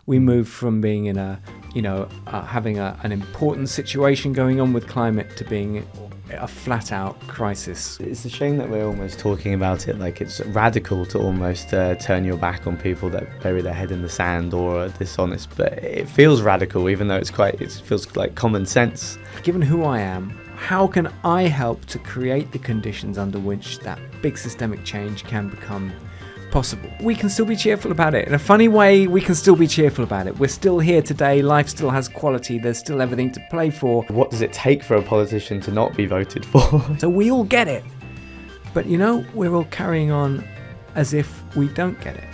We moved from being in having an important situation going on with climate to being a flat-out crisis. It's a shame that we're almost talking about it like it's radical to almost turn your back on people that bury their head in the sand or are dishonest, but it feels radical even though it feels like common sense. Given who I am, how can I help to create the conditions under which that big systemic change can become possible? We can still be cheerful about it. In a funny way, we can still be cheerful about it. We're still here today. Life still has quality. There's still everything to play for. What does it take for a politician to not be voted for? So we all get it. But we're all carrying on as if we don't get it.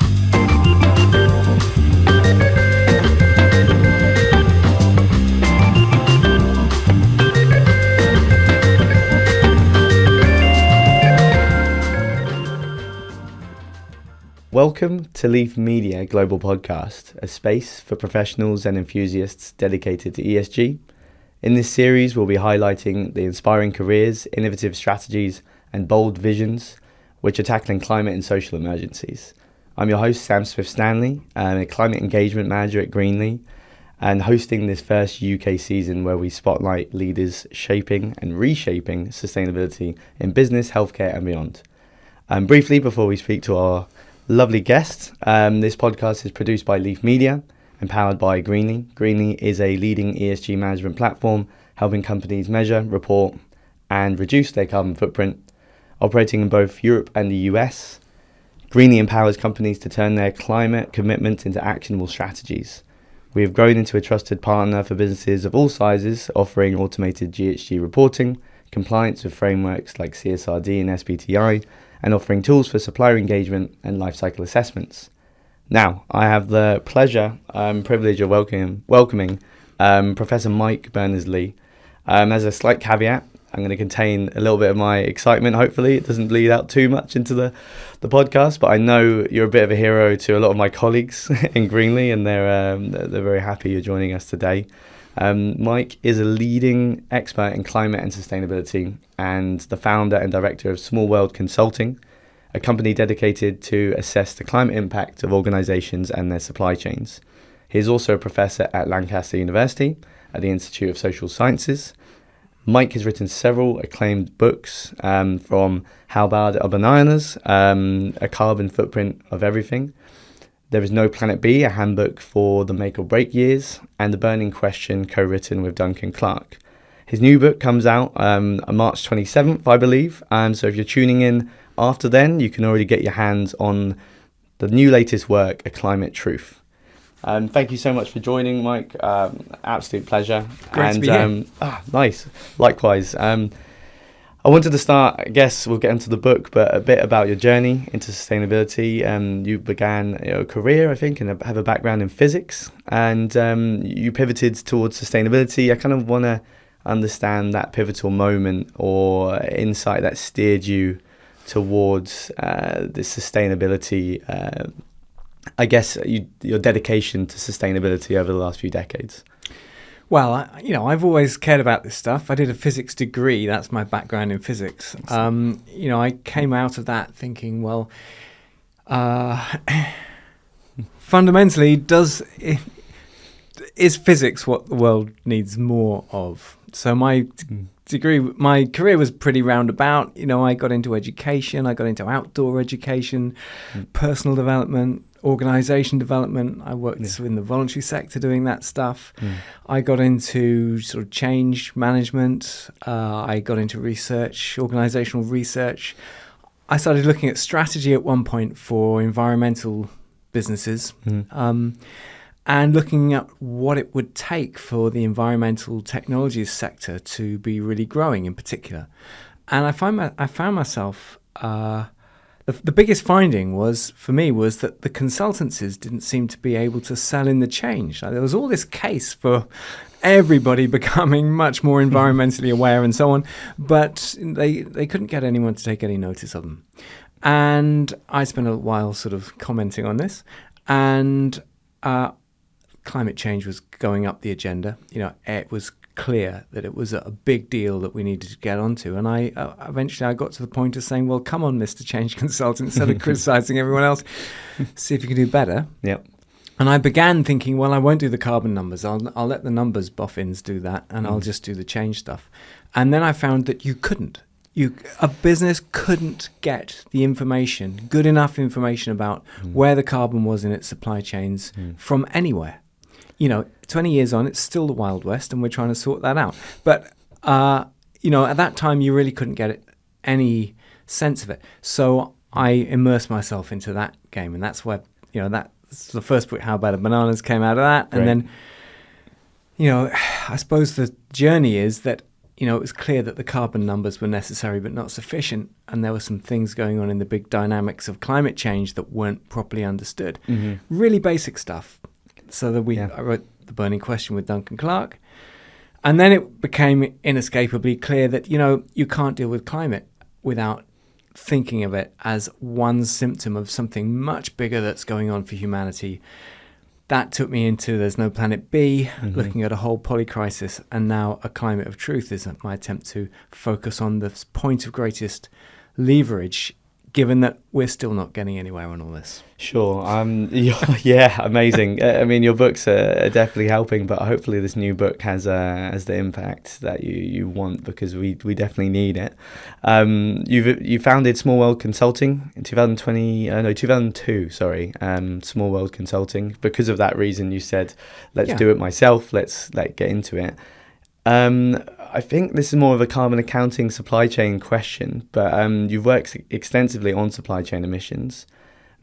Welcome to Leaf Media Global Podcast, a space for professionals and enthusiasts dedicated to ESG. In this series, we'll be highlighting the inspiring careers, innovative strategies, and bold visions which are tackling climate and social emergencies. I'm your host, Sam Swift-Stanley. I'm a climate engagement manager at Greenlee and hosting this first UK season where we spotlight leaders shaping and reshaping sustainability in business, healthcare, and beyond. Briefly, before we speak to our lovely guest. This podcast is produced by Leaf Media and powered by Greenlee. Greenlee is a leading ESG management platform helping companies measure, report and reduce their carbon footprint. Operating in both Europe and the US, Greenlee empowers companies to turn their climate commitment into actionable strategies. We have grown into a trusted partner for businesses of all sizes, offering automated GHG reporting, compliance with frameworks like CSRD and SBTi, and offering tools for supplier engagement and life cycle assessments. Now, I have the pleasure and privilege of welcoming Professor Mike Berners-Lee. As a slight caveat, I'm going to contain a little bit of my excitement. Hopefully it doesn't bleed out too much into the podcast, but I know you're a bit of a hero to a lot of my colleagues in Greenlee, and they're very happy you're joining us today. Mike is a leading expert in climate and sustainability and the founder and director of Small World Consulting, a company dedicated to assess the climate impact of organizations and their supply chains. He is also a professor at Lancaster University at the Institute of Social Sciences. Mike has written several acclaimed books, from How Bad Are Bananas, A Carbon Footprint of Everything, There Is No Planet B, a handbook for the make or break years, and The Burning Question, co-written with Duncan Clark. His new book comes out on March 27th, I believe. So if you're tuning in after then, you can already get your hands on the new latest work, A Climate Truth. Thank you so much for joining, Mike. Absolute pleasure. Great to be here. Nice. Likewise. I wanted to start, I guess we'll get into the book, but a bit about your journey into sustainability. You began a career, I think, and have a background in physics, and you pivoted towards sustainability. I kind of want to understand that pivotal moment or insight that steered you towards this sustainability, I guess your dedication to sustainability over the last few decades. Well, I've always cared about this stuff. I did a physics degree. That's my background in physics. I came out of that thinking, well, fundamentally, is physics what the world needs more of? So my career was pretty roundabout. I got into education. I got into outdoor education, personal development, organization development. I worked in the voluntary sector doing that stuff. I got into sort of change management. I got into research, organizational research. I started looking at strategy at one point for environmental businesses, and looking at what it would take for the environmental technologies sector to be really growing in particular. And I found myself, the biggest finding was that the consultancies didn't seem to be able to sell in the change. There was all this case for everybody becoming much more environmentally aware and so on, but they couldn't get anyone to take any notice of them. And I spent a while sort of commenting on this, and climate change was going up the agenda. It was clear that it was a big deal that we needed to get onto. And I eventually got to the point of saying, well, come on, Mr. Change Consultant, instead of criticizing everyone else, see if you can do better. Yep. And I began thinking, well, I won't do the carbon numbers. I'll let the numbers boffins do that, and I'll just do the change stuff. And then I found that you couldn't. A business couldn't get the information, good enough information about where the carbon was in its supply chains from anywhere. 20 years on, it's still the Wild West, and we're trying to sort that out. But, at that time, you really couldn't get any sense of it. So I immersed myself into that game, and that's where, that's the first book, How Bad Are Bananas, came out of that. Great. And then, I suppose the journey is that, it was clear that the carbon numbers were necessary but not sufficient, and there were some things going on in the big dynamics of climate change that weren't properly understood. Really basic stuff. So that I wrote The Burning Question with Duncan Clark, and then it became inescapably clear that, you can't deal with climate without thinking of it as one symptom of something much bigger that's going on for humanity. That took me into There's No Planet B, looking at a whole polycrisis, and now A Climate of Truth is my attempt to focus on the point of greatest leverage, given that we're still not getting anywhere on all this. Sure. Yeah, amazing. I mean, your books are definitely helping, but hopefully this new book has the impact that you want, because we definitely need it. You founded Small World Consulting in 2002. Sorry, Small World Consulting. Because of that reason, you said, let's do it myself. Let's get into it. I think this is more of a carbon accounting supply chain question, but you've worked extensively on supply chain emissions.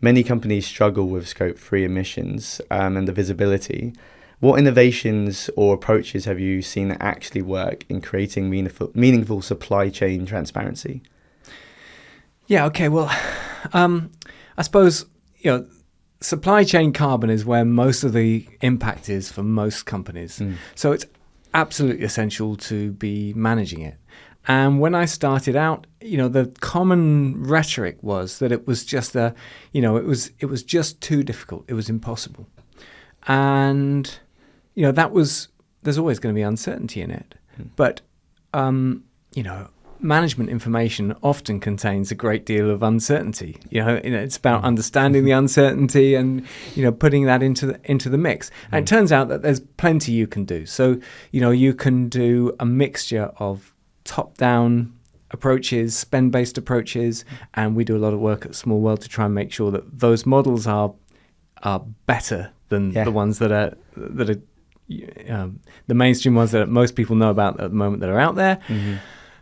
Many companies struggle with scope 3 emissions and the visibility. What innovations or approaches have you seen that actually work in creating meaningful supply chain transparency? Yeah, okay, well, I suppose, supply chain carbon is where most of the impact is for most companies. So it's absolutely essential to be managing it. And when I started out, the common rhetoric was that it was just it was just too difficult. It was impossible. And, there's always going to be uncertainty in it. But, management information often contains a great deal of uncertainty. It's about understanding the uncertainty and, putting that into the mix. And it turns out that there's plenty you can do. So, you can do a mixture of top-down approaches, spend-based approaches, and we do a lot of work at Small World to try and make sure that those models are better than the ones that are the mainstream ones that most people know about at the moment that are out there.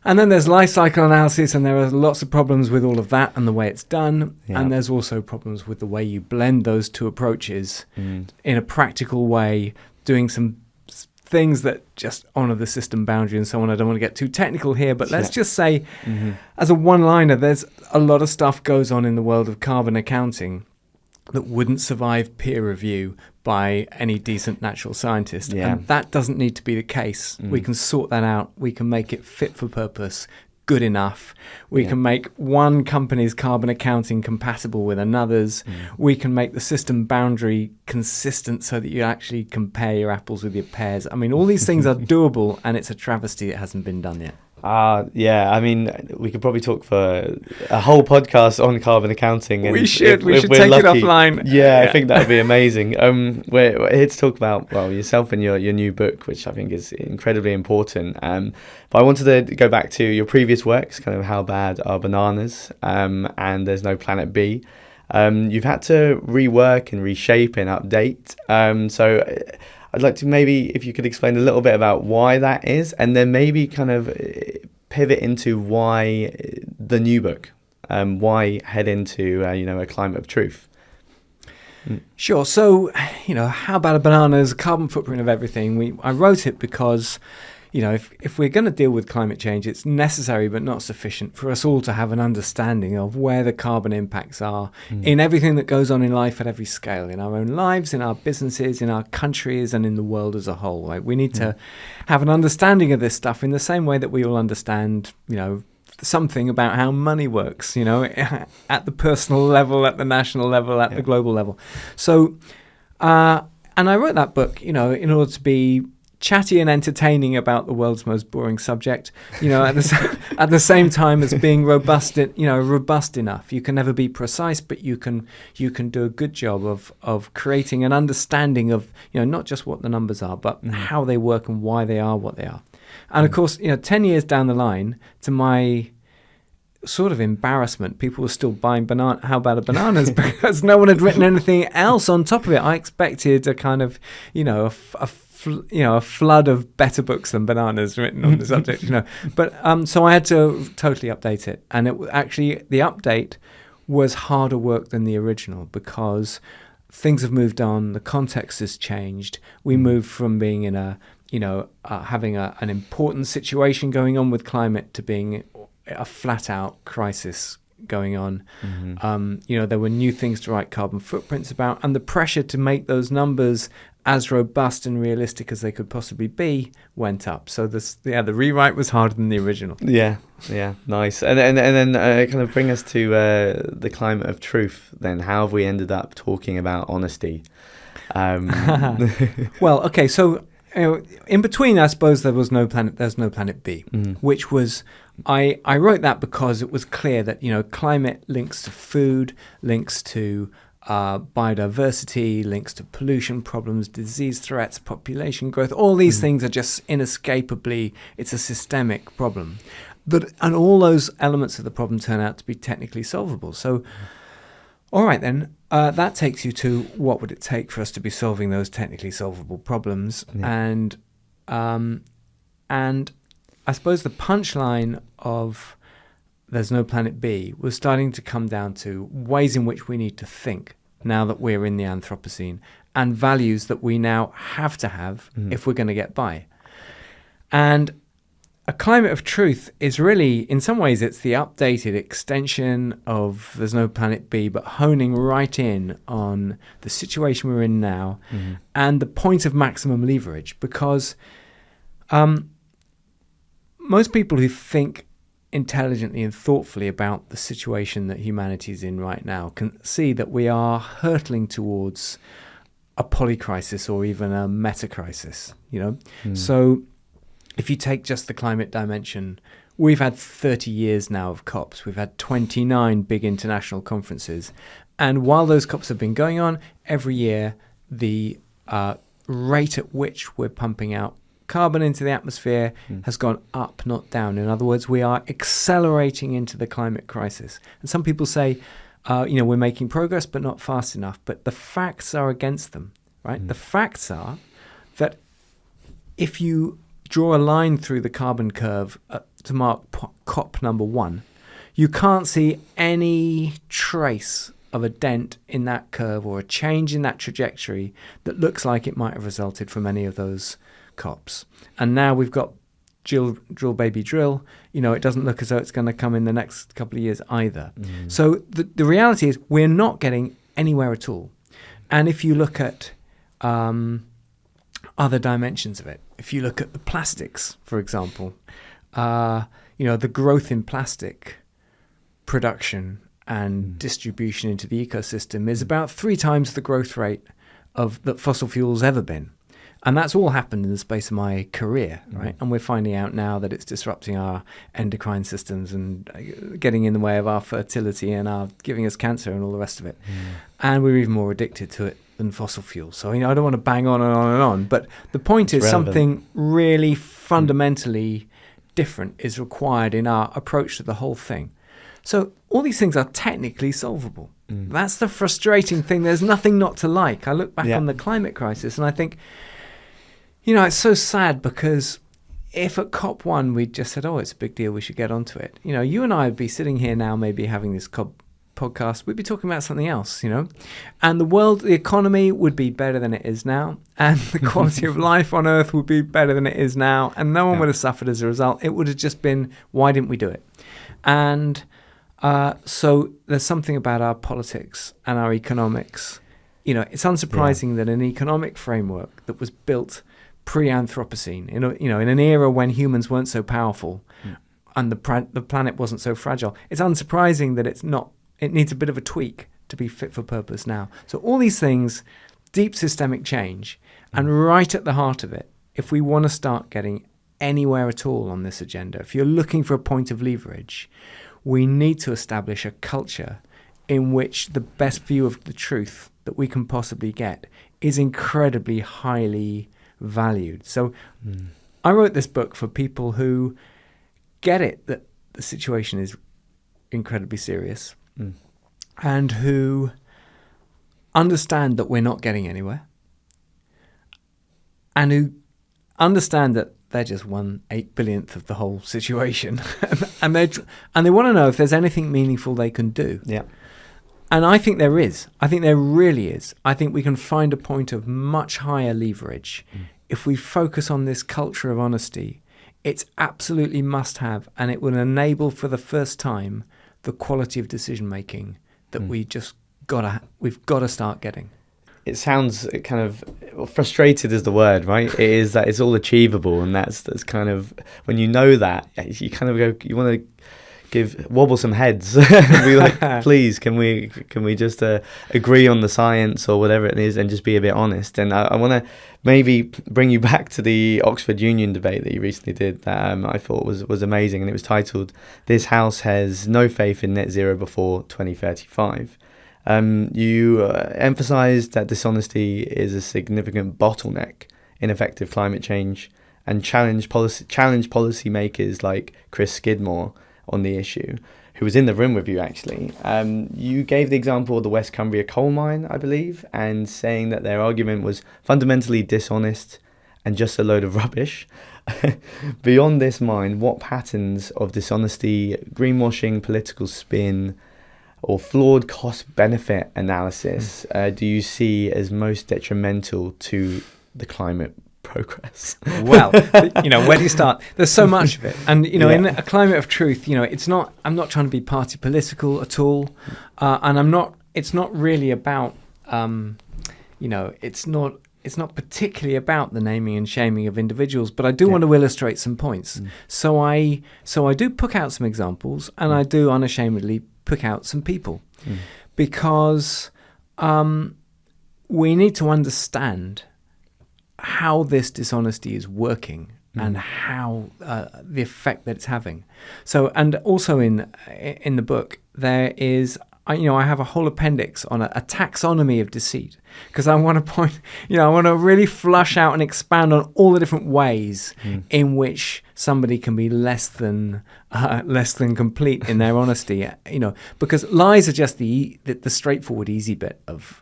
And then there's life cycle analysis, and there are lots of problems with all of that and the way it's done. And there's also problems with the way you blend those two approaches in a practical way, doing some things that just honor the system boundary and so on. I don't want to get too technical here, but let's just say, as a one-liner, there's a lot of stuff goes on in the world of carbon accounting that wouldn't survive peer review by any decent natural scientist. And that doesn't need to be the case. We can sort that out. We can make it fit for purpose, good enough. We can make one company's carbon accounting compatible with another's. We can make the system boundary consistent so that you actually compare your apples with your pears. I mean, all these things are doable, and it's a travesty it hasn't been done yet. I mean, we could probably talk for a whole podcast on carbon accounting. And we should take it offline. I think that would be amazing. We're here to talk about, yourself and your new book, which I think is incredibly important. But I wanted to go back to your previous works, kind of How Bad Are Bananas, and There's No Planet B. You've had to rework and reshape and update. So I'd like to maybe, if you could explain a little bit about why that is, and then maybe kind of pivot into why the new book, why head into, A Climate of Truth. Sure. So, How Bad Are Bananas, carbon footprint of everything. I wrote it because, if we're going to deal with climate change, it's necessary but not sufficient for us all to have an understanding of where the carbon impacts are in everything that goes on in life at every scale, in our own lives, in our businesses, in our countries, and in the world as a whole. Right? We need to have an understanding of this stuff in the same way that we all understand, something about how money works, at the personal level, at the national level, at the global level. So, and I wrote that book, in order to be chatty and entertaining about the world's most boring subject, at the same time as being robust enough. You can never be precise, but you can do a good job of creating an understanding of, not just what the numbers are, but how they work and why they are what they are. And of course, 10 years down the line, to my sort of embarrassment, people were still buying How About a Bananas because no one had written anything else on top of it. I expected a kind of, a flood of better books than Bananas written on the subject, But so I had to totally update it. And the update was harder work than the original because things have moved on, the context has changed. We moved from being in having an important situation going on with climate to being a flat-out crisis going on. There were new things to write carbon footprints about, and the pressure to make those numbers as robust and realistic as they could possibly be went up. So the rewrite was harder than the original. Yeah, nice. And then kind of bring us to the climate of truth. Then how have we ended up talking about honesty? Well, okay, so in between, I suppose there's no planet B, which was I wrote that because it was clear that climate links to food, links to biodiversity, links to pollution problems, disease threats, population growth. All these things are just inescapably, it's a systemic problem. And all those elements of the problem turn out to be technically solvable. So, all right then, that takes you to what would it take for us to be solving those technically solvable problems. Yeah. And I suppose the punchline of There's No Planet B was starting to come down to ways in which we need to think now that we're in the Anthropocene, and values that we now have to have if we're going to get by. And a climate of truth is really, in some ways, it's the updated extension of There's No Planet B, but honing right in on the situation we're in now and the point of maximum leverage. Because most people who think intelligently and thoughtfully about the situation that humanity is in right now can see that we are hurtling towards a polycrisis or even a metacrisis, So if you take just the climate dimension, we've had 30 years now of COPs. We've had 29 big international conferences. And while those COPs have been going on, every year the rate at which we're pumping out carbon into the atmosphere has gone up, not down. In other words, we are accelerating into the climate crisis. And some people say, we're making progress, but not fast enough. But the facts are against them, right? The facts are that if you draw a line through the carbon curve to mark COP number 1, you can't see any trace of a dent in that curve or a change in that trajectory that looks like it might have resulted from any of those COPs. And now we've got drill baby drill. It doesn't look as though it's going to come in the next couple of years either. So the reality is we're not getting anywhere at all. And if you look at other dimensions of it, if you look at the plastics, for example, the growth in plastic production and distribution into the ecosystem is about 3 times the growth rate of that fossil fuels ever been. And that's all happened in the space of my career, right? And we're finding out now that it's disrupting our endocrine systems and getting in the way of our fertility and giving us cancer and all the rest of it. And we're even more addicted to it than fossil fuels. So, I don't want to bang on and on and on, but the point is something really fundamentally different is required in our approach to the whole thing. So all these things are technically solvable. That's the frustrating thing. There's nothing not to like. I look back on the climate crisis and I think, it's so sad because if at COP1 we'd just said, it's a big deal, we should get onto it. You and I would be sitting here now maybe having this COP podcast, we'd be talking about something else, and the economy would be better than it is now, and the quality of life on Earth would be better than it is now, and no one would have suffered as a result. It would have just been, why didn't we do it? And so there's something about our politics and our economics. It's unsurprising that an economic framework that was built pre-Anthropocene, in an era when humans weren't so powerful and the planet wasn't so fragile, it's unsurprising that it needs a bit of a tweak to be fit for purpose now. So all these things, deep systemic change, and right at the heart of it if we want to start getting anywhere at all on this agenda, if you're looking for a point of leverage, we need to establish a culture in which the best view of the truth that we can possibly get is incredibly highly valued. So I wrote this book for people who get it that the situation is incredibly serious and who understand that we're not getting anywhere and who understand that they're just 1/8 billionth of the whole situation and they want to know if there's anything meaningful they can do. Yeah. And I think there is. I think there really is. I think we can find a point of much higher leverage if we focus on this culture of honesty. It's absolutely must have, and it will enable for the first time the quality of decision making that we've got to start getting. It sounds kind of frustrated is the word, right? It is that it's all achievable, and that's kind of when you know that you kind of go, you want to wobble some heads and be like, please, can we just agree on the science or whatever it is and just be a bit honest? And I want to maybe bring you back to the Oxford Union debate that you recently did that I thought was amazing, and it was titled "This House Has No Faith in Net Zero Before 2035." You emphasised that dishonesty is a significant bottleneck in effective climate change and challenge policy makers like Chris Skidmore on the issue, who was in the room with you actually. You gave the example of the West Cumbria coal mine, I believe, and saying that their argument was fundamentally dishonest and just a load of rubbish. Beyond this mine, what patterns of dishonesty, greenwashing, political spin, or flawed cost-benefit analysis do you see as most detrimental to the climate progress? Well, where do you start? There's so much of it. And, in a climate of truth, I'm not trying to be party political at all. And it's not really about, it's not particularly about the naming and shaming of individuals, but I do want to illustrate some points. So I do pick out some examples, and I do unashamedly pick out some people, because we need to understand how this dishonesty is working and how the effect that it's having. So, and also in the book there is, I have a whole appendix on a taxonomy of deceit, because I want to I want to really flush out and expand on all the different ways in which somebody can be less than complete in their honesty. Because lies are just the straightforward, easy bit of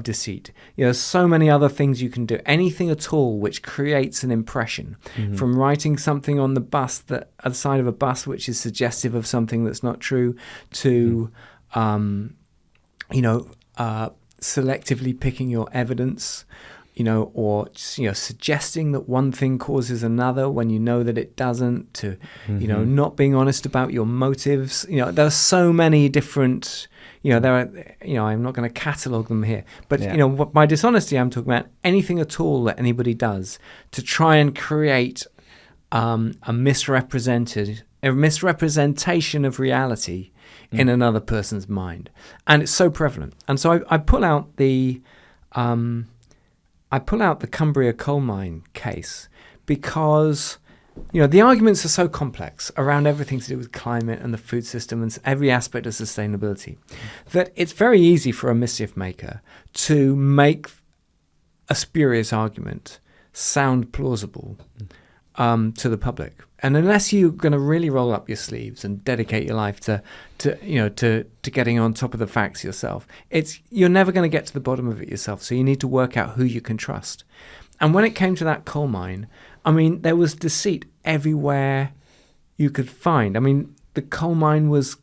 deceit. So many other things you can do. Anything at all which creates an impression, from writing something on the bus at the side of a bus which is suggestive of something that's not true, to selectively picking your evidence, or suggesting that one thing causes another when you know that it doesn't, to not being honest about your motives. There are so many different. There are, I'm not going to catalogue them here, but by dishonesty, I'm talking about anything at all that anybody does to try and create a misrepresentation of reality in another person's mind, and it's so prevalent. And so I pull out the Cumbria coal mine case because the arguments are so complex around everything to do with climate and the food system and every aspect of sustainability that it's very easy for a mischief maker to make a spurious argument sound plausible to the public. And unless you're going to really roll up your sleeves and dedicate your life to getting on top of the facts yourself, you're never going to get to the bottom of it yourself. So you need to work out who you can trust. And when it came to that coal mine, there was deceit everywhere you could find. The coal mine was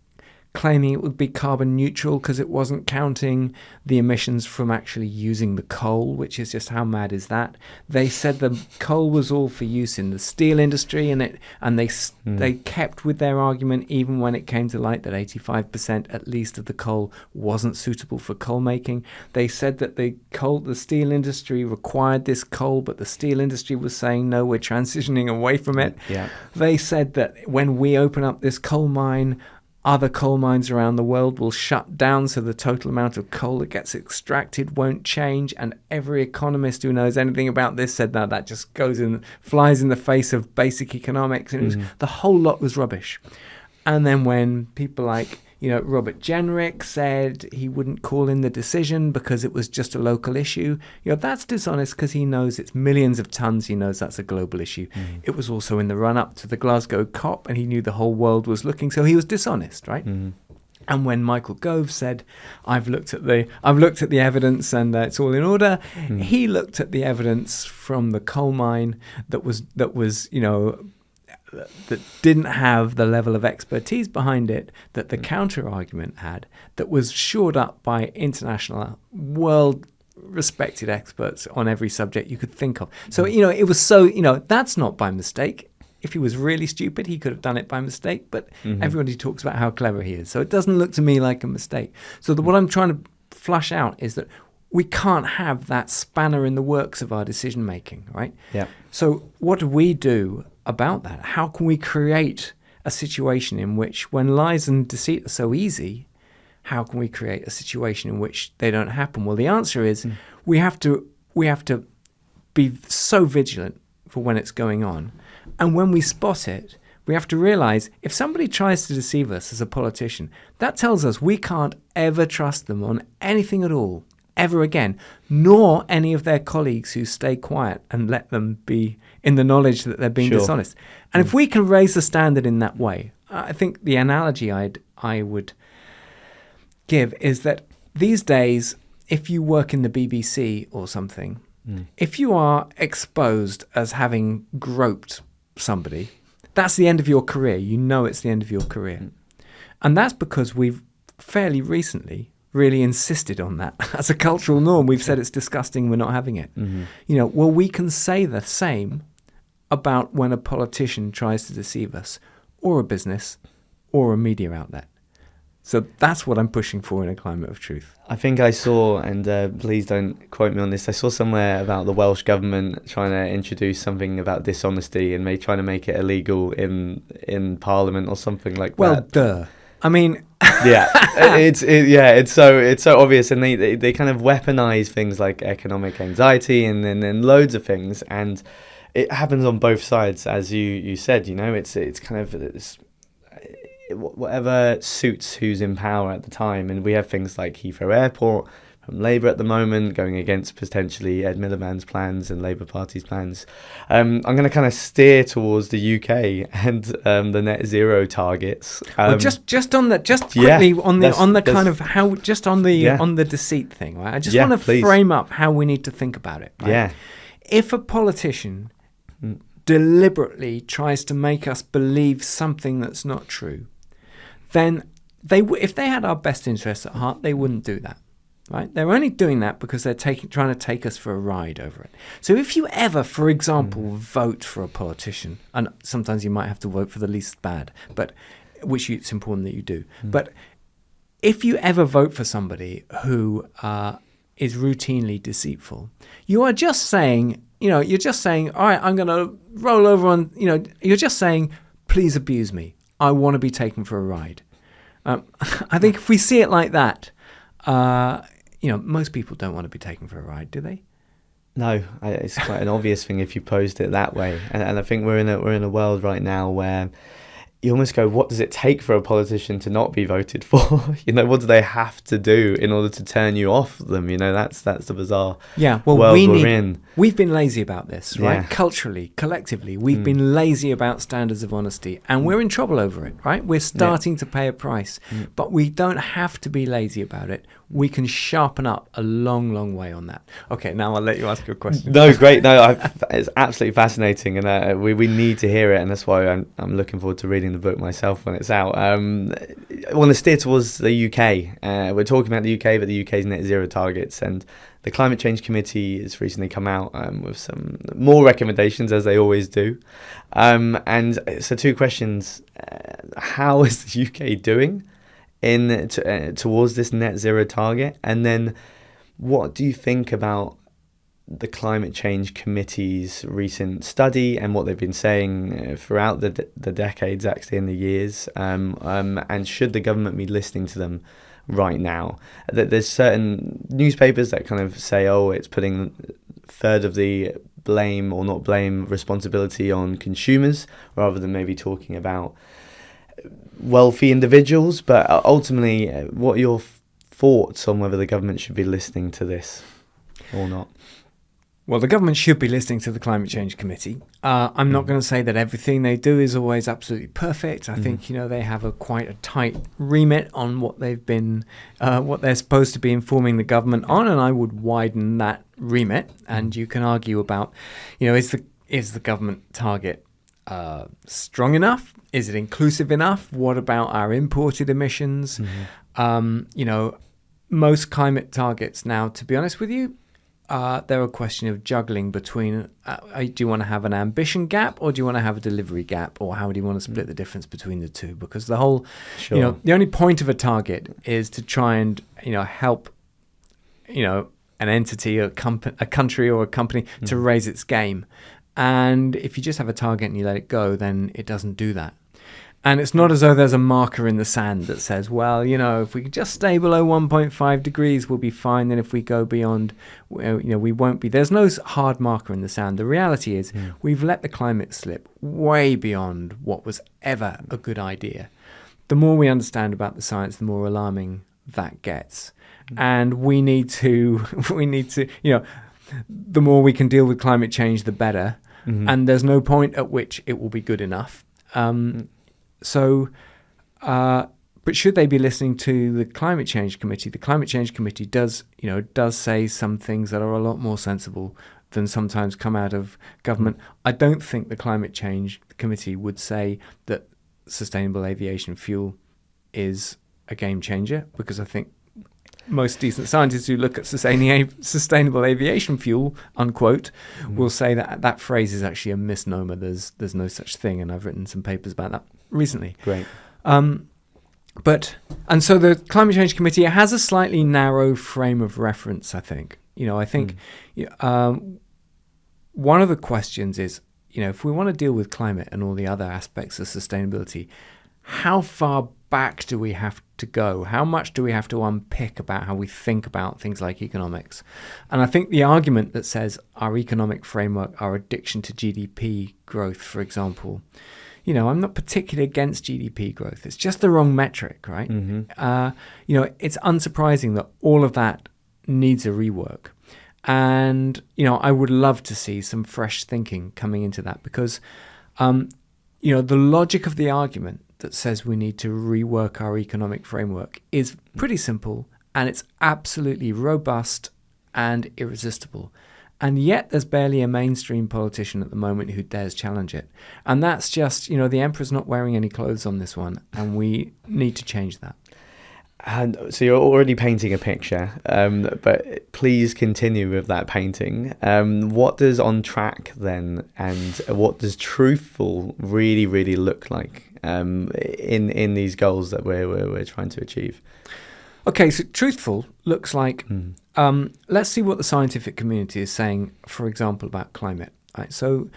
claiming it would be carbon neutral because it wasn't counting the emissions from actually using the coal, which is just, how mad is that? They said the coal was all for use in the steel industry, and they kept with their argument even when it came to light that 85% at least of the coal wasn't suitable for coal making. They said that the steel industry required this coal, but the steel industry was saying, no, we're transitioning away from it. Yeah. They said that when we open up this coal mine, other coal mines around the world will shut down, so the total amount of coal that gets extracted won't change. And every economist who knows anything about this said that just flies in the face of basic economics. And the whole lot was rubbish. And then when people like, Robert Jenrick said he wouldn't call in the decision because it was just a local issue, that's dishonest because he knows it's millions of tons. He knows that's a global issue. It was also in the run-up to the Glasgow COP, and he knew the whole world was looking, so he was dishonest, right? And when Michael Gove said, I've looked at the evidence and it's all in order, he looked at the evidence from the coal mine that was that didn't have the level of expertise behind it that the counter argument had, that was shored up by international, world respected experts on every subject you could think of. So, it was that's not by mistake. If he was really stupid, he could have done it by mistake, but everybody talks about how clever he is. So it doesn't look to me like a mistake. So what I'm trying to flush out is that we can't have that spanner in the works of our decision making, right? Yeah. So what do we do about that? How can we create a situation in which, when lies and deceit are so easy, how can we create a situation in which they don't happen? Well, the answer is we have to be so vigilant for when it's going on. And when we spot it, we have to realize if somebody tries to deceive us as a politician, that tells us we can't ever trust them on anything at all, ever again, nor any of their colleagues who stay quiet and let them be in the knowledge that they're being dishonest. And if we can raise the standard in that way, I think the analogy I would give is that these days, if you work in the BBC or something, if you are exposed as having groped somebody, that's the end of your career. It's the end of your career. And that's because we've fairly recently really insisted on that as a cultural norm. We've said it's disgusting, we're not having it. Well, we can say the same about when a politician tries to deceive us, or a business, or a media outlet. So that's what I'm pushing for in a climate of truth. I think I saw, and please don't quote me on this, I saw somewhere about the Welsh government trying to introduce something about dishonesty and trying to make it illegal in Parliament or something like that. Well, duh. I mean... it's so obvious, and they kind of weaponize things like economic anxiety and then loads of things, and it happens on both sides, as you said. It's kind of whatever suits who's in power at the time, and we have things like Heathrow Airport from Labour at the moment going against potentially Ed Miliband's plans and Labour Party's plans. I'm going to kind of steer towards the UK and the net zero targets. Well, just quickly on the deceit thing, right? I just want to frame up how we need to think about it. Right? Yeah. If a politician deliberately tries to make us believe something that's not true, then if they had our best interests at heart, they wouldn't do that. Right? They're only doing that because they're trying to take us for a ride over it. So if you ever, for example, vote for a politician, and sometimes you might have to vote for the least bad, but which it's important that you do. But if you ever vote for somebody who is routinely deceitful, you are just saying, all right, I'm going to roll over on, you're just saying, please abuse me. I want to be taken for a ride. I think if we see it like that, most people don't want to be taken for a ride, do they? No, it's quite an obvious thing if you posed it that way. And I think we're in a world right now where you almost go, what does it take for a politician to not be voted for? What do they have to do in order to turn you off them? That's the bizarre world we're in. We've been lazy about this, right? Yeah. Culturally, collectively, we've been lazy about standards of honesty, and we're in trouble over it, right? We're starting to pay a price, but we don't have to be lazy about it. We can sharpen up a long, long way on that. Okay, now I'll let you ask your question. No, great. No, it's absolutely fascinating, and we need to hear it, and that's why I'm looking forward to reading the book myself when it's out. I want to steer towards the UK. We're talking about the UK, but the UK's net zero targets, and the Climate Change Committee has recently come out with some more recommendations, as they always do. And so 2 questions. How is the UK doing towards this net zero target? And then what do you think about the Climate Change Committee's recent study and what they've been saying throughout the decades, actually, in the years, and should the government be listening to them right now? There's certain newspapers that kind of say, oh, it's putting a third of the blame, or not blame, responsibility on consumers, rather than maybe talking about wealthy individuals. But ultimately, what are your thoughts on whether the government should be listening to this or not? Well, the government should be listening to the Climate Change Committee. I'm not going to say that everything they do is always absolutely perfect. I think, they have quite a tight remit on what they've been, what they're supposed to be informing the government on, and I would widen that remit. And you can argue about, is the government target strong enough? Is it inclusive enough? What about our imported emissions? Most climate targets now, to be honest with you, they're a question of juggling between, do you want to have an ambition gap, or do you want to have a delivery gap, or how do you want to split the difference between the two? Because the whole, the only point of a target is to try and, help, an entity, a country or a company to raise its game. And if you just have a target and you let it go, then it doesn't do that. And it's not as though there's a marker in the sand that says, well, if we could just stay below 1.5 degrees, we'll be fine. And if we go beyond, we won't be. There's no hard marker in the sand. The reality is we've let the climate slip way beyond what was ever a good idea. The more we understand about the science, the more alarming that gets. And we need to, the more we can deal with climate change, the better. And there's no point at which it will be good enough. But should they be listening to the Climate Change Committee? The Climate Change Committee does say some things that are a lot more sensible than sometimes come out of government. I don't think the Climate Change Committee would say that sustainable aviation fuel is a game changer, because I think most decent scientists who look at sustainable aviation fuel, unquote, will say that that phrase is actually a misnomer. There's no such thing, and I've written some papers about that recently. Great. And so the Climate Change Committee has a slightly narrow frame of reference, I think. One of the questions is, if we want to deal with climate and all the other aspects of sustainability, how far back do we have to go? How much do we have to unpick about how we think about things like economics? And I think the argument that says our economic framework, our addiction to GDP growth, for example, I'm not particularly against GDP growth. It's just the wrong metric, right? It's unsurprising that all of that needs a rework. And, I would love to see some fresh thinking coming into that, because, the logic of the argument that says we need to rework our economic framework is pretty simple, and it's absolutely robust and irresistible. And yet there's barely a mainstream politician at the moment who dares challenge it. And that's just, the emperor's not wearing any clothes on this one, and we need to change that. And so you're already painting a picture, but please continue with that painting. What does on track then, and what does truthful really, really look like in these goals that we're trying to achieve? Okay, so truthful looks like, let's see what the scientific community is saying, for example, about climate. Right? So,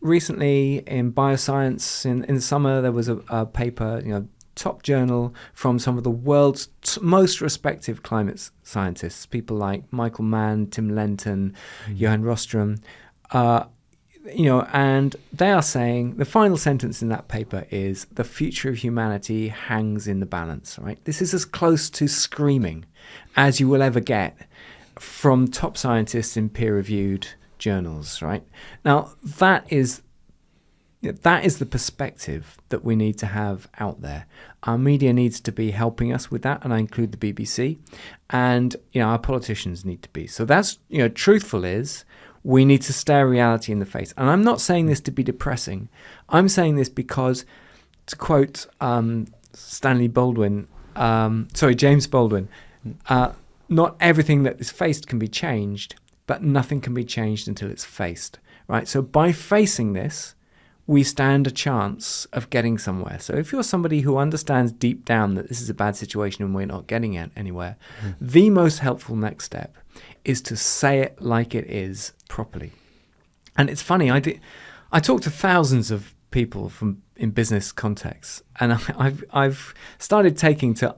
recently in Bioscience, in the summer, there was a paper, top journal from some of the world's most respected climate scientists, people like Michael Mann, Tim Lenton, Johan Rostrom, and they are saying, the final sentence in that paper is, the future of humanity hangs in the balance, right? This is as close to screaming as you will ever get from top scientists in peer-reviewed journals, right? Now, that is the perspective that we need to have out there. Our media needs to be helping us with that, and I include the BBC, and our politicians need to be. So that's, truthful is, we need to stare reality in the face. And I'm not saying this to be depressing. I'm saying this because, to quote James Baldwin, not everything that is faced can be changed, but nothing can be changed until it's faced, right? So by facing this, we stand a chance of getting somewhere. So if you're somebody who understands deep down that this is a bad situation and we're not getting anywhere, the most helpful next step is to say it like it is properly. And it's funny, I talk to thousands of people in business contexts, and I've started taking to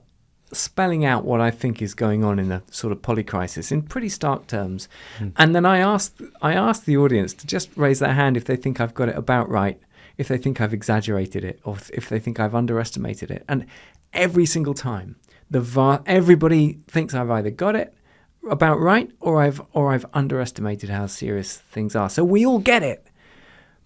spelling out what I think is going on in a sort of polycrisis in pretty stark terms. And then I ask the audience to just raise their hand if they think I've got it about right, if they think I've exaggerated it, or if they think I've underestimated it. And every single time, everybody thinks I've either got it about right or I've underestimated how serious things are. So we all get it.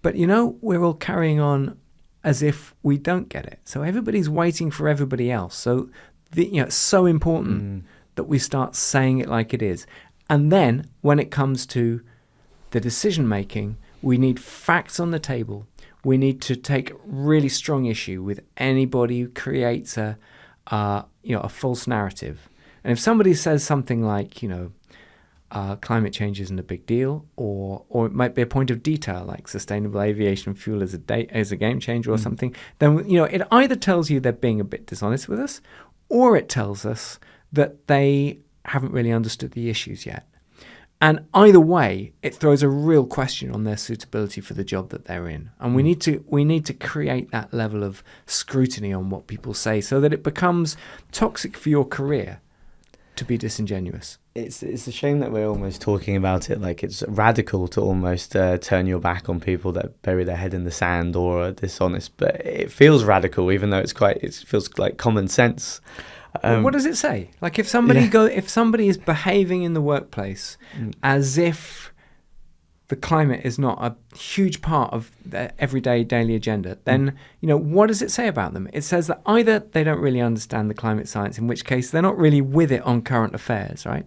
But, we're all carrying on as if we don't get it. So everybody's waiting for everybody else. So it's so important that we start saying it like it is. And then when it comes to the decision making, we need facts on the table. We need to take really strong issue with anybody who creates a false narrative. And if somebody says something like, climate change isn't a big deal, or it might be a point of detail like sustainable aviation fuel is a game changer or something, then it either tells you they're being a bit dishonest with us, or it tells us that they haven't really understood the issues yet. And either way, it throws a real question on their suitability for the job that they're in. And we need to create that level of scrutiny on what people say so that it becomes toxic for your career to be disingenuous. It's a shame that we're almost talking about it like it's radical to almost turn your back on people that bury their head in the sand or are dishonest, but it feels radical even though it feels like common sense. What does it say? Like if somebody is behaving in the workplace as if the climate is not a huge part of their everyday daily agenda, then what does it say about them? It says that either they don't really understand the climate science, in which case they're not really with it on current affairs, right?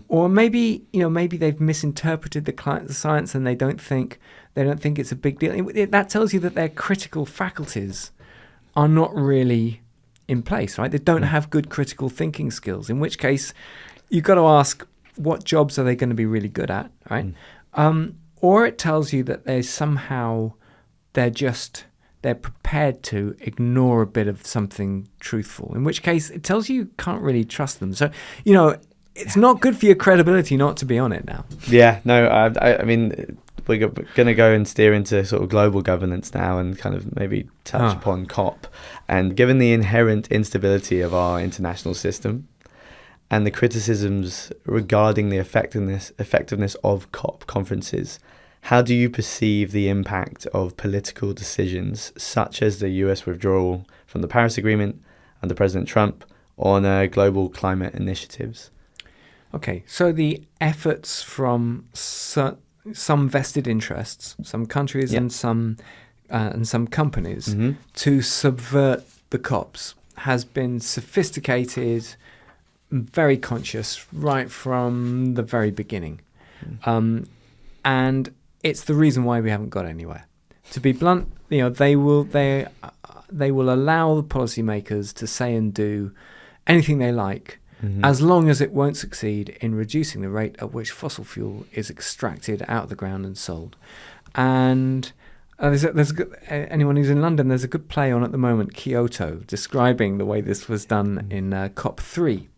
Or maybe they've misinterpreted the science and they don't think it's a big deal. That tells you that their critical faculties are not really in place, right? They don't have good critical thinking skills, in which case you've got to ask, what jobs are they going to be really good at, right? Or it tells you that they're prepared to ignore a bit of something truthful, in which case it tells you can't really trust them. So, it's not good for your credibility not to be on it now. Yeah, no, I mean, we're going to go and steer into sort of global governance now and kind of maybe touch upon COP. And given the inherent instability of our international system and the criticisms regarding the effectiveness of COP conferences, how do you perceive the impact of political decisions such as the US withdrawal from the Paris Agreement under President Trump on global climate initiatives? Okay, so the efforts from some vested interests, some countries and some companies to subvert the COPs has been sophisticated, very conscious right from the very beginning. And it's the reason why we haven't got anywhere. To be blunt, they will allow the policymakers to say and do anything they like, as long as it won't succeed in reducing the rate at which fossil fuel is extracted out of the ground and sold. And anyone who's in London, there's a good play on at the moment, Kyoto, describing the way this was done in COP3.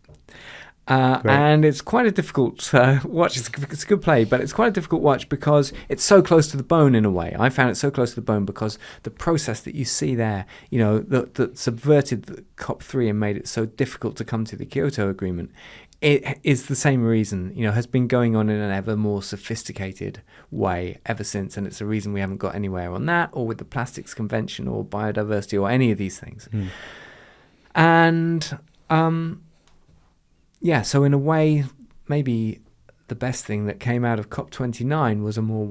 And it's quite a difficult watch. It's a good play, but it's quite a difficult watch because it's so close to the bone in a way. I found it so close to the bone because the process that you see there, that subverted the COP3 and made it so difficult to come to the Kyoto Agreement, it is the same reason, has been going on in an ever more sophisticated way ever since. And it's the reason we haven't got anywhere on that or with the Plastics Convention or biodiversity or any of these things. And so in a way, maybe the best thing that came out of COP29 was a more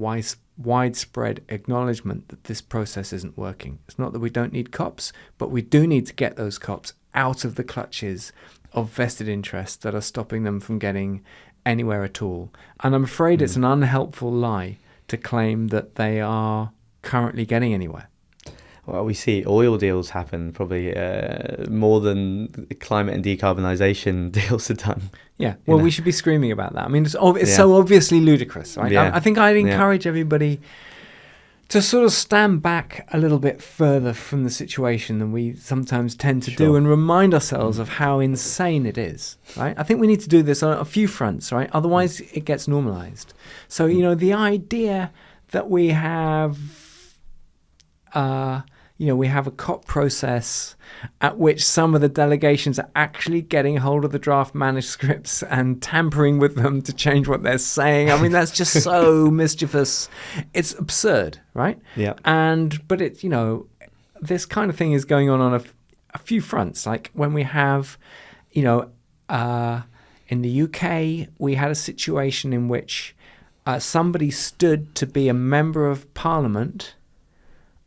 widespread acknowledgement that this process isn't working. It's not that we don't need COPs, but we do need to get those COPs out of the clutches of vested interests that are stopping them from getting anywhere at all. And I'm afraid it's an unhelpful lie to claim that they are currently getting anywhere. Well, we see oil deals happen probably more than climate and decarbonisation deals are done. Yeah, well, we should be screaming about that. I mean, it's so obviously ludicrous, right? I think I'd encourage everybody to sort of stand back a little bit further from the situation than we sometimes tend to do, and remind ourselves of how insane it is, right? I think we need to do this on a few fronts, right? Otherwise it gets normalized. So, the idea that we have, we have a COP process at which some of the delegations are actually getting hold of the draft manuscripts and tampering with them to change what they're saying. I mean, that's just so mischievous. It's absurd, right? Yeah. But it, this kind of thing is going on a few fronts. Like when we have, in the UK, we had a situation in which somebody stood to be a member of parliament.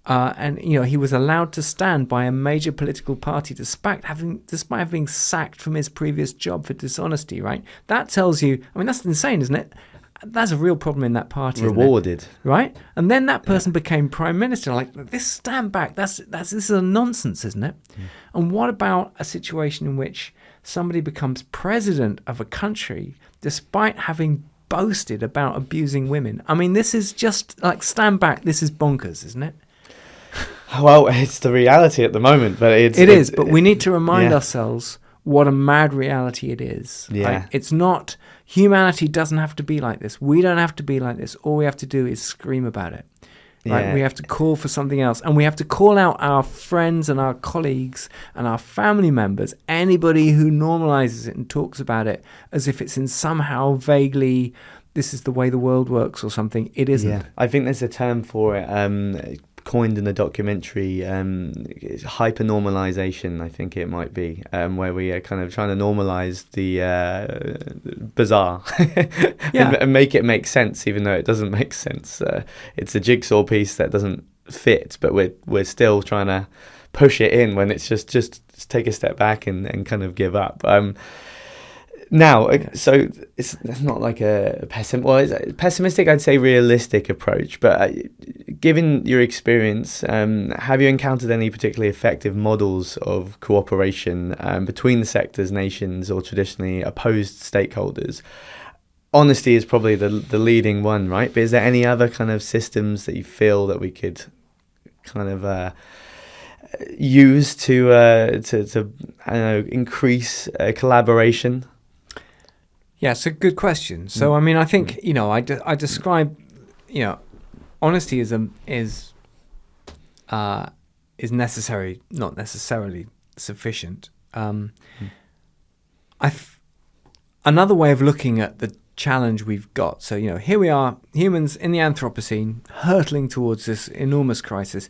And he was allowed to stand by a major political party despite having been sacked from his previous job for dishonesty, right? That tells you, I mean, that's insane, isn't it? That's a real problem in that party. Rewarded, right? And then that person became prime minister. Like, this stand back, this is a nonsense, isn't it? And what about a situation in which somebody becomes president of a country despite having boasted about abusing women? I mean, this is just like, stand back, this is bonkers, isn't it? Well, it's the reality at the moment, but it is. But we need to remind ourselves what a mad reality it is. Yeah. Right? It's not, humanity doesn't have to be like this. We don't have to be like this. All we have to do is scream about it. Right? Yeah. We have to call for something else. And we have to call out our friends and our colleagues and our family members, anybody who normalizes it and talks about it as if it's in somehow vaguely, this is the way the world works or something. It isn't. Yeah. I think there's a term for it, coined in the documentary, hyper-normalization, I think it might be, where we are kind of trying to normalize the bizarre and make it make sense, even though it doesn't make sense. It's a jigsaw piece that doesn't fit, but we're still trying to push it in when it's just take a step back and kind of give up. Now, so it's not like a pessimistic, I'd say realistic approach, but given your experience, have you encountered any particularly effective models of cooperation between the sectors, nations, or traditionally opposed stakeholders? Honesty is probably the leading one, right? But is there any other kind of systems that you feel that we could kind of use to I don't know, increase collaboration? Yeah, it's a good question. So, I mean, I think, I describe, honesty is necessary, not necessarily sufficient. Another way of looking at the challenge we've got. So, here we are, humans in the Anthropocene, hurtling towards this enormous crisis.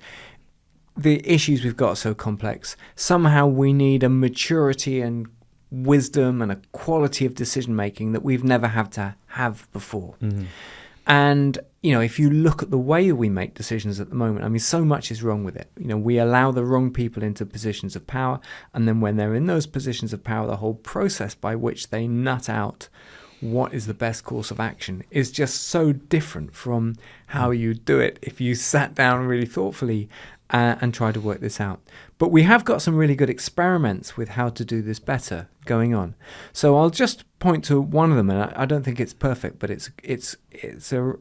The issues we've got are so complex. Somehow we need a maturity and wisdom and a quality of decision making that we've never had to have before. And if you look at the way we make decisions at the moment, I mean, so much is wrong with it. We allow the wrong people into positions of power, and then when they're in those positions of power, the whole process by which they nut out what is the best course of action is just so different from how you do it if you sat down really thoughtfully and try to work this out. But we have got some really good experiments with how to do this better going on. So I'll just point to one of them, and I don't think it's perfect, but it's a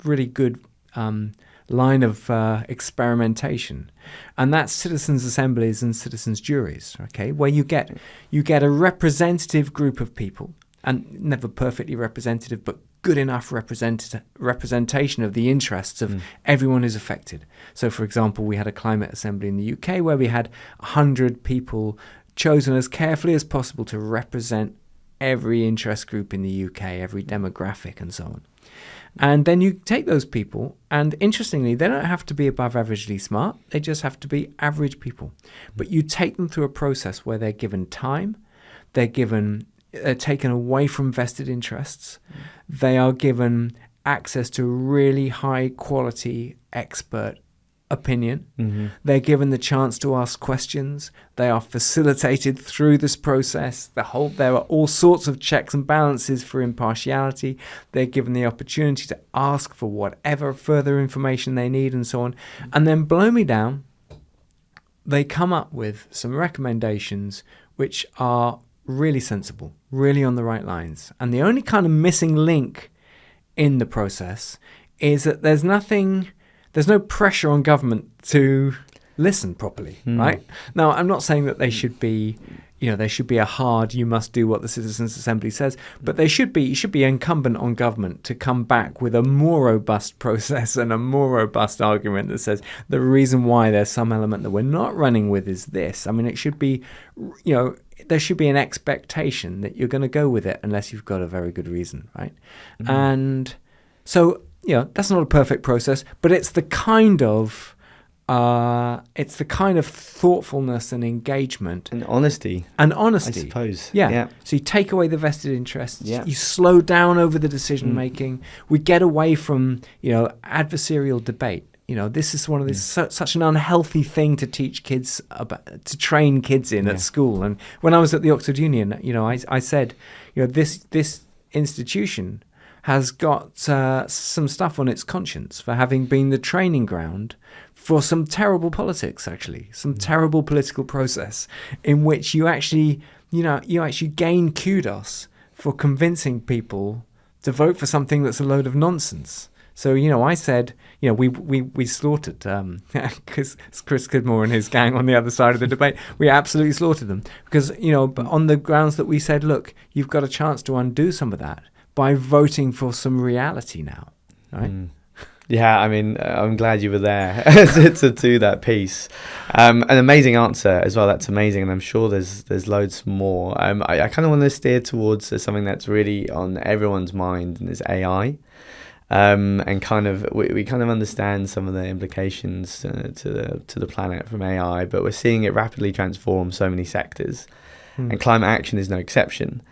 really good line of experimentation, and that's citizens' assemblies and citizens' juries. Okay, where you get a representative group of people, and never perfectly representative, but good enough representation of the interests of everyone who's affected. So, for example, we had a climate assembly in the UK where we had 100 people chosen as carefully as possible to represent every interest group in the UK, every demographic and so on. And then you take those people, and interestingly, they don't have to be above averagely smart. They just have to be average people. But you take them through a process where they're given time, they're taken away from vested interests. They are given access to really high quality expert opinion. They're given the chance to ask questions. They are facilitated through this process. There are all sorts of checks and balances for impartiality. They're given the opportunity to ask for whatever further information they need and so on. And then, blow me down, they come up with some recommendations which are really sensible, really on the right lines. And the only kind of missing link in the process is that there's nothing there's no pressure on government to listen properly, right? Now, I'm not saying that they should be, there should be a hard, you must do what the Citizens Assembly says, but it should be incumbent on government to come back with a more robust process and a more robust argument that says the reason why there's some element that we're not running with is this. I mean, it should be, there should be an expectation that you're going to go with it unless you've got a very good reason, right? And so, that's not a perfect process, but it's the kind of thoughtfulness and engagement and honesty, I suppose. Yeah. So you take away the vested interests. Yeah. You slow down over the decision making. We get away from adversarial debate. This is one of these such an unhealthy thing to teach kids about, to train kids in at school. And when I was at the Oxford Union, I said, this institution has got some stuff on its conscience for having been the training ground for some terrible politics, actually, some terrible political process in which you actually gain kudos for convincing people to vote for something that's a load of nonsense. So, I said, we slaughtered, because Chris Skidmore and his gang on the other side of the debate, we absolutely slaughtered them because, on the grounds that we said, look, you've got a chance to undo some of that by voting for some reality now, right? Yeah, I mean, I'm glad you were there to do that piece. An amazing answer as well. That's amazing, and I'm sure there's loads more. I kind of want to steer towards something that's really on everyone's mind, and is AI. And kind of we kind of understand some of the implications to the planet from AI, but we're seeing it rapidly transform so many sectors, and climate action is no exception.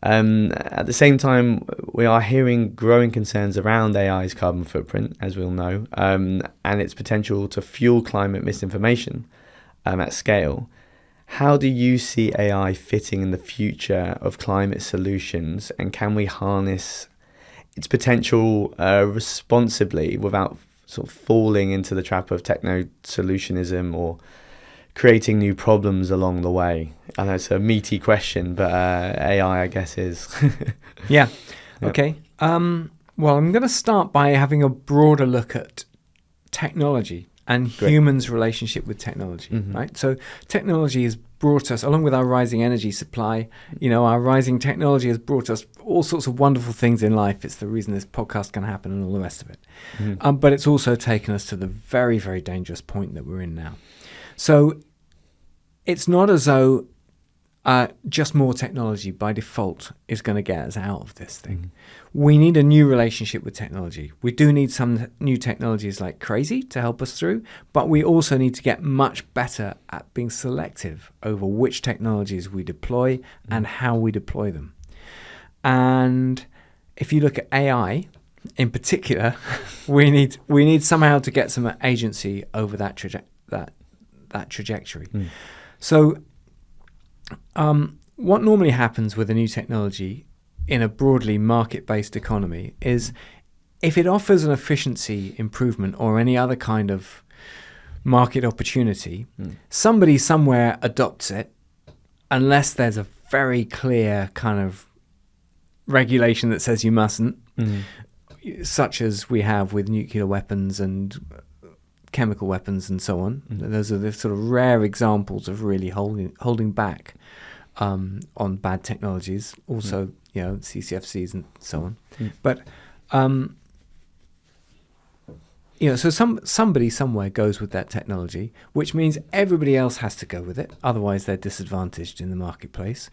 At the same time, we are hearing growing concerns around AI's carbon footprint, as we all know, and its potential to fuel climate misinformation at scale. How do you see AI fitting in the future of climate solutions, and can we harness its potential responsibly without sort of falling into the trap of techno-solutionism or creating new problems along the way? I know it's a meaty question, but AI, I guess, is. Yeah. Okay. Well, I'm going to start by having a broader look at technology and humans' relationship with technology, right? So technology has brought us, along with our rising energy supply, our rising technology has brought us all sorts of wonderful things in life. It's the reason this podcast can happen and all the rest of it. But it's also taken us to the very, very dangerous point that we're in now. So it's not as though just more technology by default is going to get us out of this thing. We need a new relationship with technology. We do need some new technologies like crazy to help us through, but we also need to get much better at being selective over which technologies we deploy and how we deploy them. And if you look at AI in particular, we need somehow to get some agency over that trajectory. So what normally happens with a new technology in a broadly market-based economy is if it offers an efficiency improvement or any other kind of market opportunity, somebody somewhere adopts it unless there's a very clear kind of regulation that says you mustn't, such as we have with nuclear weapons and chemical weapons and so on. Those are the sort of rare examples of really holding back on bad technologies. Also, CCFCs and so on. But so somebody somewhere goes with that technology, which means everybody else has to go with it. Otherwise, they're disadvantaged in the marketplace.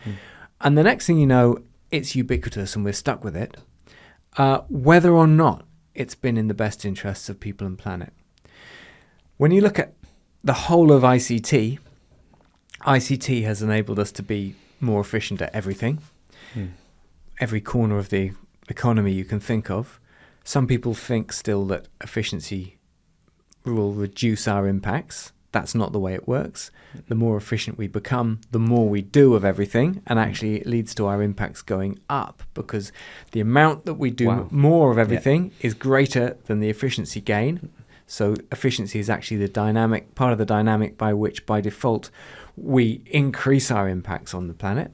And the next thing you know, it's ubiquitous and we're stuck with it, whether or not it's been in the best interests of people and planet. When you look at the whole of ICT has enabled us to be more efficient at everything. Every corner of the economy you can think of. Some people think still that efficiency will reduce our impacts. That's not the way it works. The more efficient we become, the more we do of everything, and actually it leads to our impacts going up because the amount that we do more of everything is greater than the efficiency gain. So efficiency is actually the dynamic part of the dynamic by which, by default, we increase our impacts on the planet.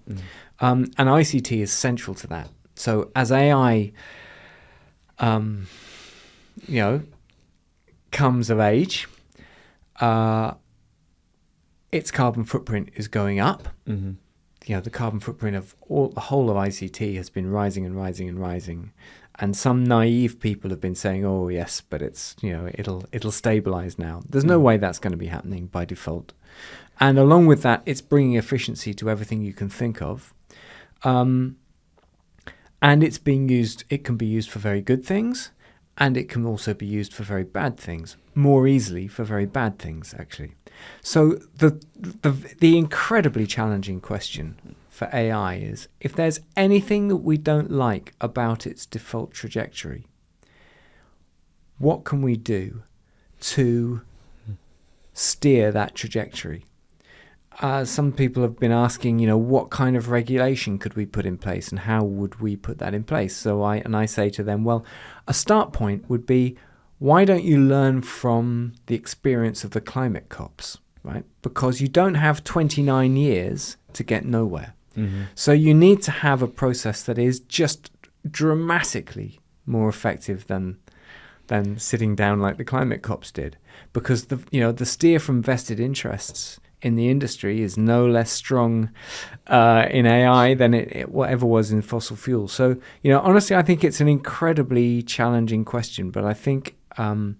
And ICT is central to that. So as AI, comes of age, its carbon footprint is going up. Mm-hmm. The carbon footprint of the whole of ICT has been rising and rising and rising. And some naive people have been saying, "Oh yes, but it's it'll stabilize now." There's no way that's going to be happening by default. And along with that, it's bringing efficiency to everything you can think of. And it's being used. It can be used for very good things, and it can also be used for very bad things. More easily for very bad things, actually. So the incredibly challenging question for AI is, if there's anything that we don't like about its default trajectory, what can we do to steer that trajectory? Some people have been asking, what kind of regulation could we put in place and how would we put that in place? So I say to them, well, a start point would be, why don't you learn from the experience of the climate COPs, right? Because you don't have 29 years to get nowhere. Mm-hmm. So you need to have a process that is just dramatically more effective than sitting down like the climate COPs did. Because the steer from vested interests in the industry is no less strong in AI than it whatever was in fossil fuel. So, honestly, I think it's an incredibly challenging question, but I think, AI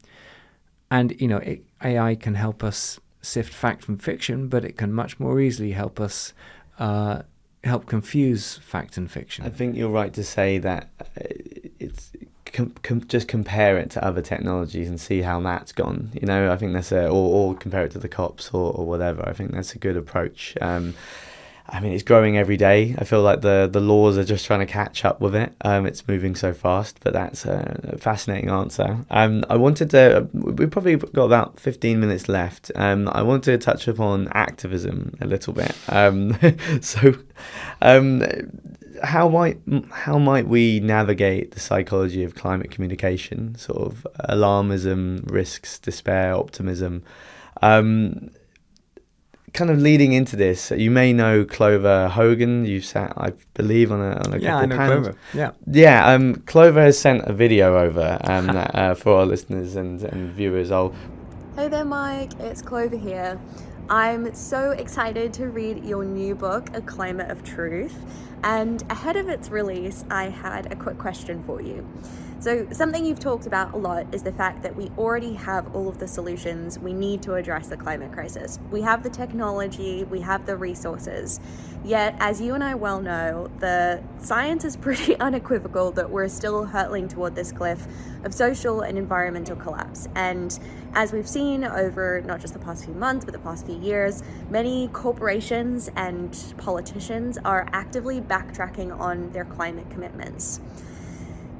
can help us sift fact from fiction, but it can much more easily help us help confuse fact and fiction. I think you're right to say that it's just compare it to other technologies and see how that's gone. I think that's or compare it to the COPs or whatever. I think that's a good approach. It's growing every day. I feel like the laws are just trying to catch up with it. It's moving so fast, but that's a fascinating answer. I wanted to, we've probably got about 15 minutes left. I want to touch upon activism a little bit. How might we navigate the psychology of climate communication, sort of alarmism, risks, despair, optimism? Kind of leading into this, you may know Clover Hogan. You've sat, I believe, on a couple of panels. Clover. Yeah. Clover has sent a video over for our listeners and viewers. Hey there, Mike. It's Clover here. I'm so excited to read your new book, A Climate of Truth. And ahead of its release, I had a quick question for you. So something you've talked about a lot is the fact that we already have all of the solutions we need to address the climate crisis. We have the technology, we have the resources. Yet, as you and I well know, the science is pretty unequivocal that we're still hurtling toward this cliff of social and environmental collapse. And as we've seen over not just the past few months, but the past few years, many corporations and politicians are actively backtracking on their climate commitments.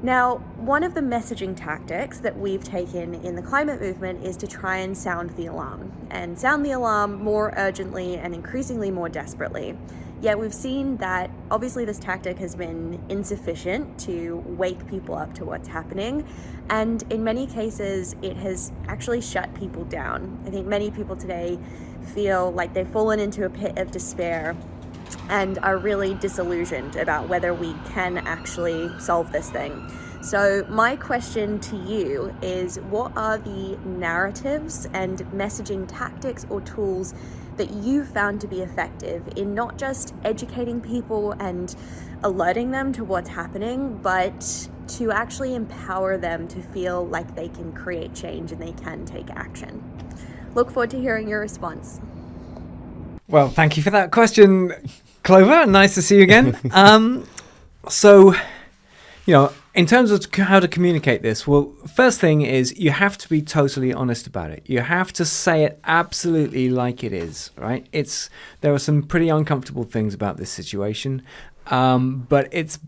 Now, one of the messaging tactics that we've taken in the climate movement is to try and sound the alarm more urgently and increasingly more desperately. Yet we've seen that obviously this tactic has been insufficient to wake people up to what's happening, and in many cases it has actually shut people down. I think many people today feel like they've fallen into a pit of despair and are really disillusioned about whether we can actually solve this thing. So my question to you is, what are the narratives and messaging tactics or tools that you found to be effective in not just educating people and alerting them to what's happening, but to actually empower them to feel like they can create change and they can take action? Look forward to hearing your response. Well, thank you for that question, Clover. Nice to see you again. So, in terms of how to communicate this, well, first thing is you have to be totally honest about it. You have to say it absolutely like it is, right? There are some pretty uncomfortable things about this situation, but it's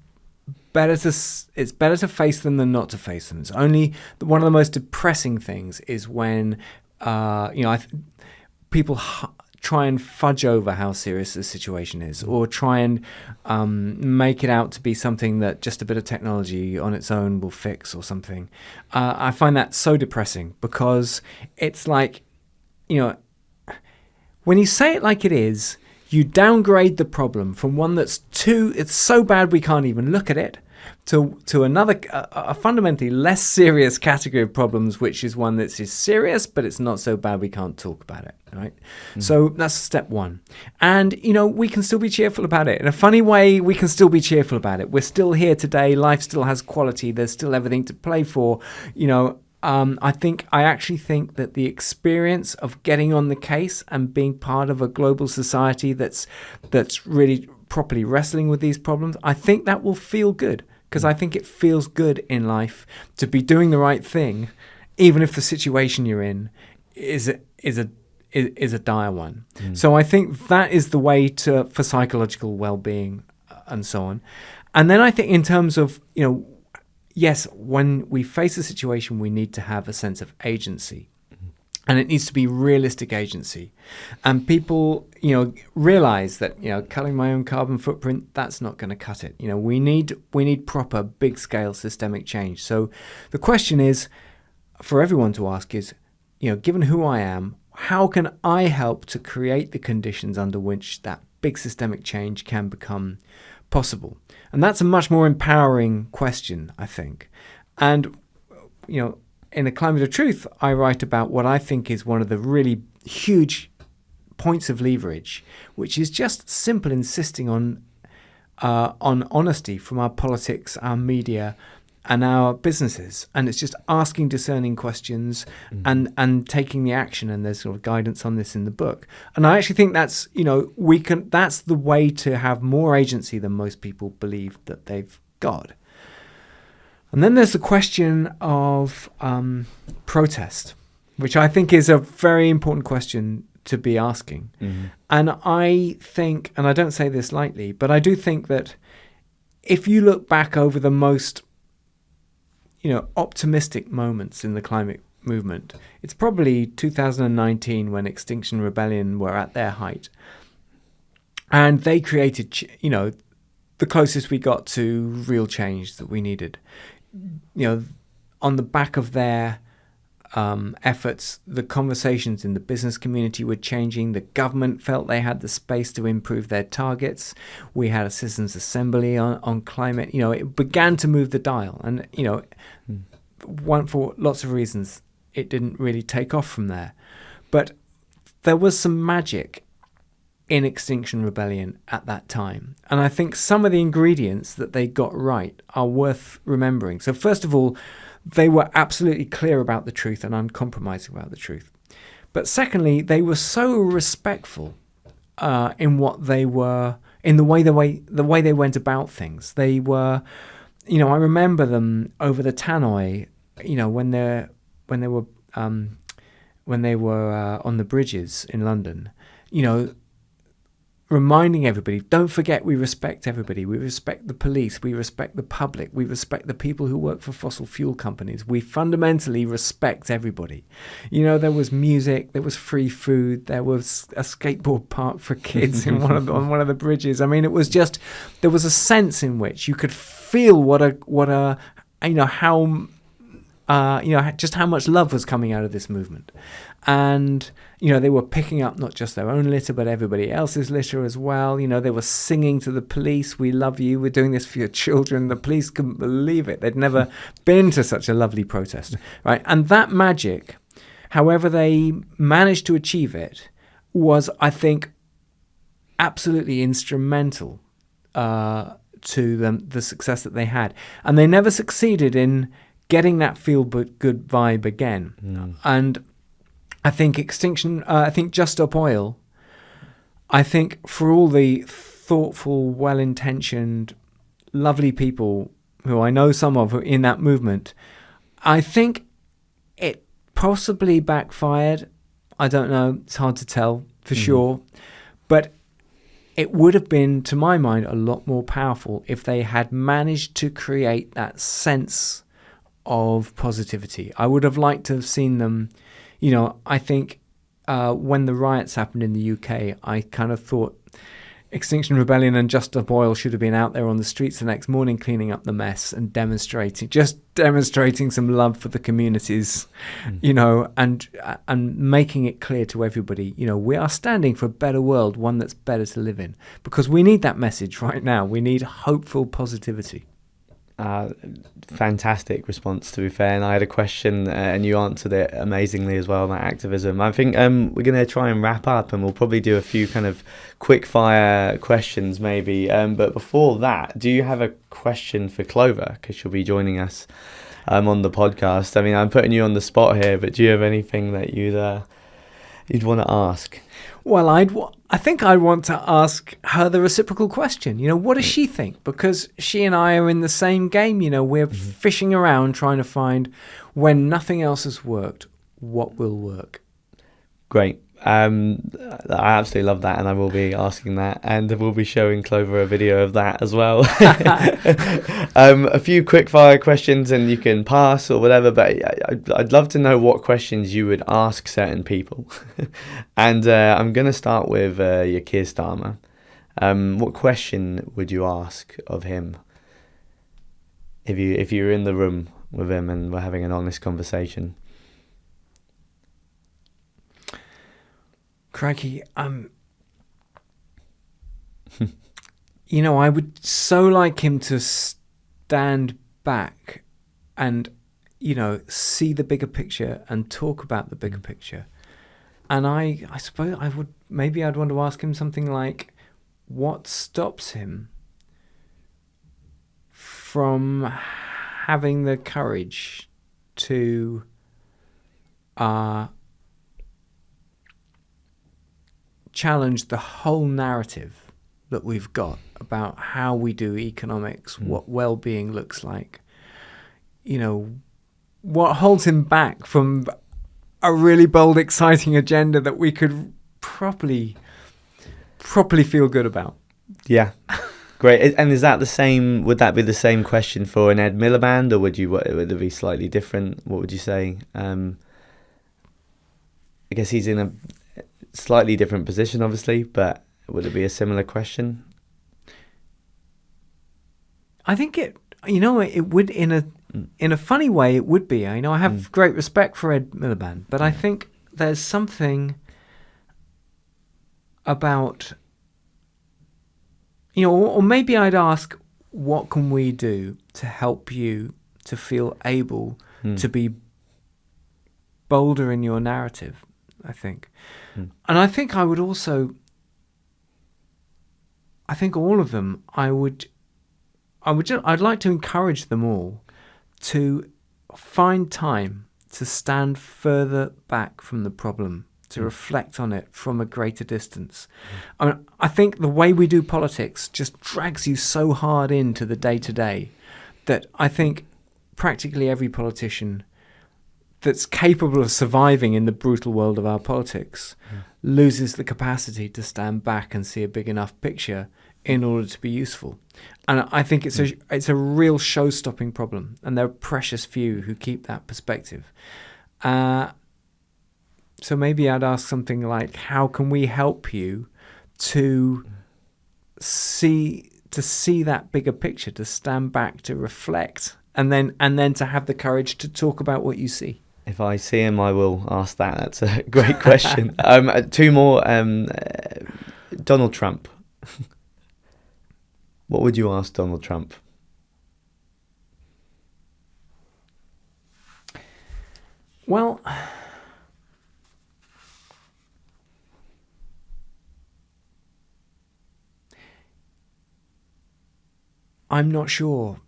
better to face them than not to face them. It's only one of the most depressing things is when people try and fudge over how serious the situation is, or try and make it out to be something that just a bit of technology on its own will fix or something. I find that so depressing, because it's like, when you say it like it is, you downgrade the problem from one it's so bad we can't even look at it, to another, a fundamentally less serious category of problems, which is one that is serious, but it's not so bad we can't talk about it, right? So that's step one. And, we can still be cheerful about it. In a funny way, we can still be cheerful about it. We're still here today. Life still has quality. There's still everything to play for. I actually think that the experience of getting on the case and being part of a global society that's really properly wrestling with these problems, I think that will feel good, because I think it feels good in life to be doing the right thing, even if the situation you're in is a dire one. So I think that is the way for psychological well-being and so on. And then I think in terms of, yes, when we face a situation, we need to have a sense of agency. And it needs to be realistic agency. And people, realize that, cutting my own carbon footprint, that's not going to cut it. We need proper big scale systemic change. So the question is for everyone to ask is, given who I am, how can I help to create the conditions under which that big systemic change can become possible? And that's a much more empowering question, I think. And, in The Climate of Truth, I write about what I think is one of the really huge points of leverage, which is just simple insisting on honesty from our politics, our media, and our businesses. And it's just asking discerning questions and taking the action. And there's sort of guidance on this in the book. And I actually think that's, that's the way to have more agency than most people believe that they've got. And then there's the question of protest, which I think is a very important question to be asking. And I think, and I don't say this lightly, but I do think that if you look back over the most, optimistic moments in the climate movement, it's probably 2019 when Extinction Rebellion were at their height. And they created, the closest we got to real change that we needed. On the back of their efforts, the conversations in the business community were changing. The government felt they had the space to improve their targets. We had a citizens' assembly on climate. It began to move the dial. And, for lots of reasons, it didn't really take off from there. But there was some magic in Extinction Rebellion at that time. And I think some of the ingredients that they got right are worth remembering. So first of all, they were absolutely clear about the truth and uncompromising about the truth. But secondly, they were so respectful in what they were, in the way they went about things. They were, I remember them over the tannoy, when they were on the bridges in London, reminding everybody, don't forget we respect everybody. We respect the police. We respect the public. We respect the people who work for fossil fuel companies. We fundamentally respect everybody. There was music, there was free food, there was a skateboard park for kids on one of the bridges. I mean, it was just, there was a sense in which you could feel just how much love was coming out of this movement. And, they were picking up not just their own litter, but everybody else's litter as well. They were singing to the police, we love you, we're doing this for your children. The police couldn't believe it. They'd never been to such a lovely protest, right? And that magic, however they managed to achieve it, was, I think, absolutely instrumental to the success that they had. And they never succeeded in getting that feel-good vibe again. And I think Just Stop Oil, I think for all the thoughtful, well-intentioned, lovely people who I know some of in that movement, I think it possibly backfired. I don't know. It's hard to tell for sure. But it would have been, to my mind, a lot more powerful if they had managed to create that sense of positivity. I would have liked to have seen them, I think when the riots happened in the UK, I kind of thought Extinction Rebellion and Just Stop Oil should have been out there on the streets the next morning cleaning up the mess and demonstrating some love for the communities, and making it clear to everybody, we are standing for a better world, one that's better to live in, because we need that message right now. We need hopeful positivity. Fantastic response, to be fair. And I had a question and you answered it amazingly as well about activism. I think we're going to try and wrap up, and we'll probably do a few kind of quick fire questions maybe. But before that, do you have a question for Clover? Because she'll be joining us on the podcast. I mean, I'm putting you on the spot here, but do you have anything that you'd want to ask? Well, I think I'd want to ask her the reciprocal question. What does she think? Because she and I are in the same game. We're fishing around trying to find, when nothing else has worked, what will work. Great. I absolutely love that, and I will be asking that, and we'll be showing Clover a video of that as well. A few quick fire questions, and you can pass or whatever, but I'd love to know what questions you would ask certain people. And I'm going to start with your Kier Starmer. What question would you ask of him if you were in the room with him and we're having an honest conversation? Crikey, I would so like him to stand back and, see the bigger picture and talk about the bigger picture. And I suppose I'd want to ask him something like, what stops him from having the courage to challenge the whole narrative that we've got about how we do economics, what well-being looks like. What holds him back from a really bold, exciting agenda that we could properly feel good about. Yeah. Great. And is that the same? Would that be the same question for an Ed Miliband, or would it be slightly different? What would you say? I guess he's in a slightly different position, obviously, but would it be a similar question? I think it would, in a funny way, it would be. I have great respect for Ed Miliband, but I think there's something about, or maybe I'd ask, what can we do to help you to feel able to be bolder in your narrative, I think. And I think I would also, I think all of them, I'd like to encourage them all to find time to stand further back from the problem, to reflect on it from a greater distance. I think the way we do politics just drags you so hard into the day-to-day that I think practically every politician that's capable of surviving in the brutal world of our politics loses the capacity to stand back and see a big enough picture in order to be useful. And I think it's a real show-stopping problem, and there are precious few who keep that perspective. So maybe I'd ask something like, how can we help you to see that bigger picture, to stand back, to reflect, and then to have the courage to talk about what you see? If I see him, I will ask that. That's a great question. Two more. Donald Trump. What would you ask Donald Trump? Well, I'm not sure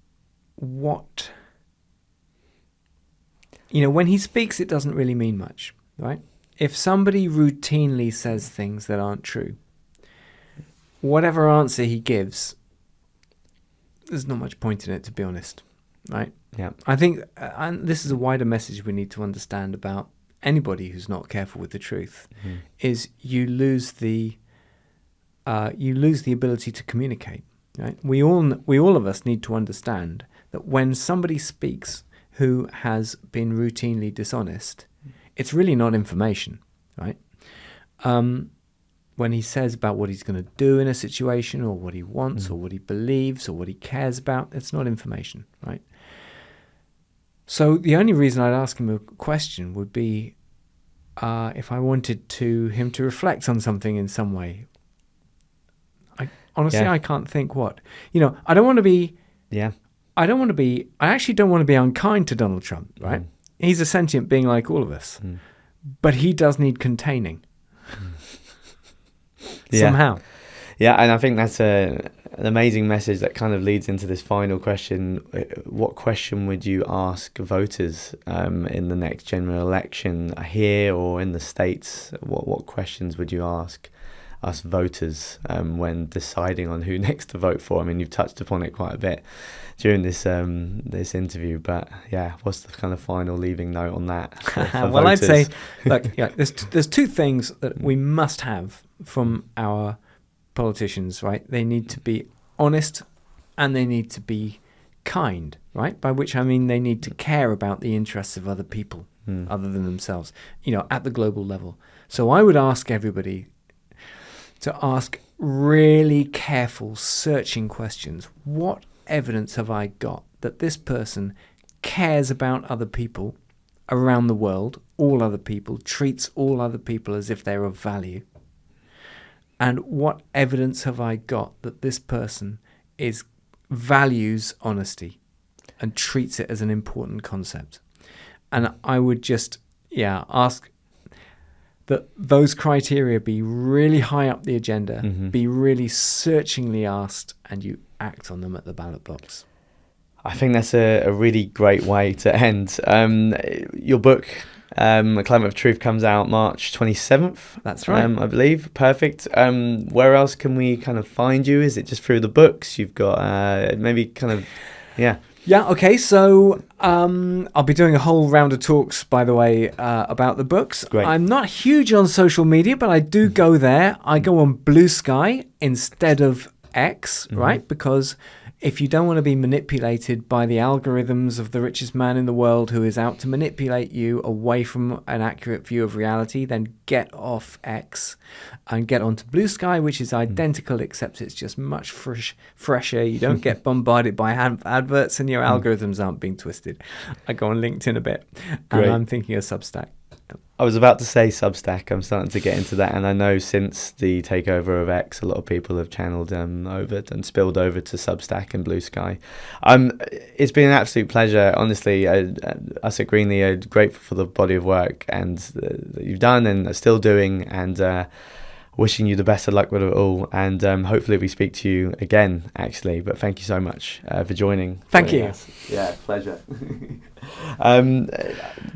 what... when he speaks, it doesn't really mean much, right? If somebody routinely says things that aren't true, whatever answer he gives, there's not much point in it, to be honest, right? Yeah. I think, and this is a wider message we need to understand about anybody who's not careful with the truth, is you lose the ability to communicate, right? We all of us need to understand that when somebody speaks who has been routinely dishonest, it's really not information, right? When he says about what he's going to do in a situation, or what he wants, or what he believes, or what he cares about, it's not information, right? So the only reason I'd ask him a question would be if I wanted him to reflect on something in some way. Honestly, I can't think what. I don't want to be... Yeah. I actually don't want to be unkind to Donald Trump, right? He's a sentient being like all of us, but he does need containing somehow. Yeah, and I think that's an amazing message that kind of leads into this final question. What question would you ask voters in the next general election here or in the States? What questions would you ask us voters when deciding on who next to vote for? I mean, you've touched upon it quite a bit during this this interview, but yeah, what's the kind of final leaving note on that for Well, voters? I'd say, look, there's two things that we must have from our politicians, right? They need to be honest and they need to be kind, right? By which I mean they need to care about the interests of other people other than themselves, at the global level. So I would ask everybody to ask really careful, searching questions. What evidence have I got that this person cares about other people around the world, all other people, treats all other people as if they're of value? And what evidence have I got that this person values honesty and treats it as an important concept? And I would just, ask that those criteria be really high up the agenda, be really searchingly asked, and you act on them at the ballot box. I think that's a really great way to end. Your book, A Climate of Truth, comes out March 27th. That's right. I believe. Perfect. Where else can we kind of find you? Is it just through the books? You've got maybe kind of, Yeah, okay, so I'll be doing a whole round of talks, by the way, about the books. Great. I'm not huge on social media, but I do go there. I go on Blue Sky instead of X, right? Because if you don't want to be manipulated by the algorithms of the richest man in the world who is out to manipulate you away from an accurate view of reality, then get off X and get onto Blue Sky, which is identical, except it's just much fresher. You don't get bombarded by adverts and your algorithms aren't being twisted. I go on LinkedIn a bit, and Great. I'm thinking of Substack. I was about to say Substack. I'm starting to get into that, and I know since the takeover of X, a lot of people have channeled over and spilled over to Substack and Blue Sky. It's been an absolute pleasure, honestly. Us at Greenly are grateful for the body of work and that you've done and are still doing, and wishing you the best of luck with it all. And hopefully we speak to you again, actually. But thank you so much for joining. Thank you. Us. Yeah, pleasure.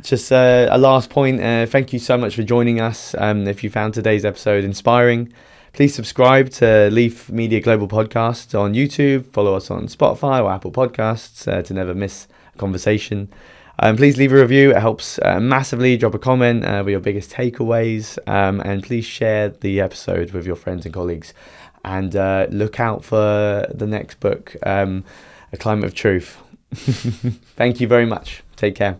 Just a last point, thank you so much for joining us. If you found today's episode inspiring, please subscribe to Leaf Media Global Podcast on YouTube, follow us on Spotify or Apple Podcasts to never miss a conversation. Please leave a review, it helps massively. Drop a comment with your biggest takeaways, and please share the episode with your friends and colleagues, and look out for the next book, A Climate of Truth. Thank you very much. Take care.